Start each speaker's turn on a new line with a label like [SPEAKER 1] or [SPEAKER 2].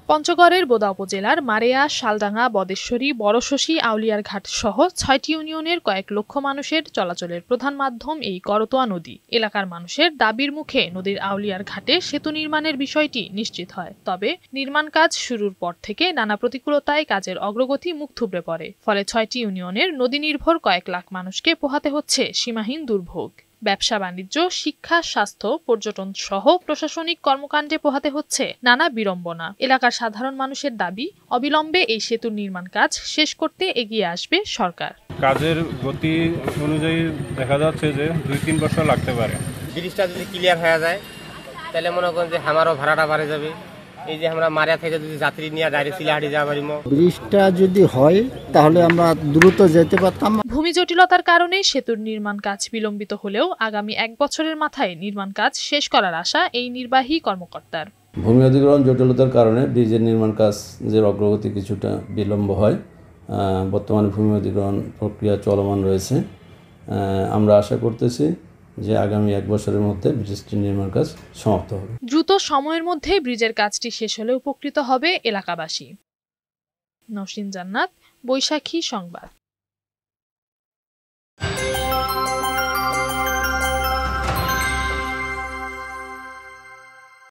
[SPEAKER 1] পঞ্চগড়ের বোদা উপজেলার মারেয়া, শালডাঙ্গা, বদেশ্বরী, বড়শশী, আউলিয়ার ঘাট সহ ৬টি ইউনিয়নের কয়েক লক্ষ মানুষের চলাচলের প্রধান মাধ্যম এই করতোয়া নদী। এলাকার মানুষের দাবির মুখে নদীর আউলিয়ার ঘাটে সেতু নির্মাণের বিষয়টি নিশ্চিত হয়। তবে নির্মাণ কাজ শুরুর পর থেকে নানা প্রতিকূলতায় কাজের অগ্রগতি মুখ থুবড়ে পড়ে। ফলে ৬টি ইউনিয়নের নদী নির্ভর কয়েক লাখ মানুষকে পোহাতে হচ্ছে সীমাহীন দুর্ভোগ। ব্যবসা বাণিজ্য, শিক্ষা, স্বাস্থ্য, পর্যটন সহ প্রশাসনিক কর্মকাণ্ডে পোহাতে হচ্ছে নানা বিড়ম্বনা। এলাকার সাধারণ মানুষের দাবি, অবিলম্বে এই সেতুর নির্মাণ কাজ শেষ করতে এগিয়ে আসবে সরকার।
[SPEAKER 2] কাজের গতি অনুযায়ী দেখা যাচ্ছে যে ২-৩ বছর লাগতে পারে।
[SPEAKER 3] ব্রিজটা যদি ক্লিয়ার হয়ে যায় তাহলে মনে করেন যে আমারও ভাড়াটা বাড়ে যাবে। এই যে আমরা মারিয়া থেকে যদি যাত্রী নিয়ে ডাইরেক্ট সিলাহাটি যাওয়া পারিম।
[SPEAKER 4] ব্রিজটা যদি হয় তাহলে আমরা দ্রুত যেতে পারতাম।
[SPEAKER 1] ভূমি জটিলতার কারণে সেতুর নির্মাণ কাজ বিলম্বিত হলেও আগামী ১ বছরের মাথায় নির্মাণ কাজ শেষ করার আশা এই নির্বাহী কর্মকর্তার।
[SPEAKER 5] ভূমি অধিগ্রহণ জটিলতার কারণে ব্রিজের নির্মাণ কাজের অগ্রগতি কিছুটা বিলম্ব হয়। বর্তমানে ভূমি অধিগ্রহণ প্রক্রিয়া চলমান রয়েছে। আমরা আশা করতেছি যে আগামী ১ বছরের মধ্যে ব্রিজটির নির্মাণ কাজ সমাপ্ত হবে।
[SPEAKER 1] দ্রুত সময়ের মধ্যে ব্রিজের কাজটি শেষ হলে উপকৃত হবে এলাকাবাসী। নওশীন জান্নাত, বৈশাখী সংবাদ।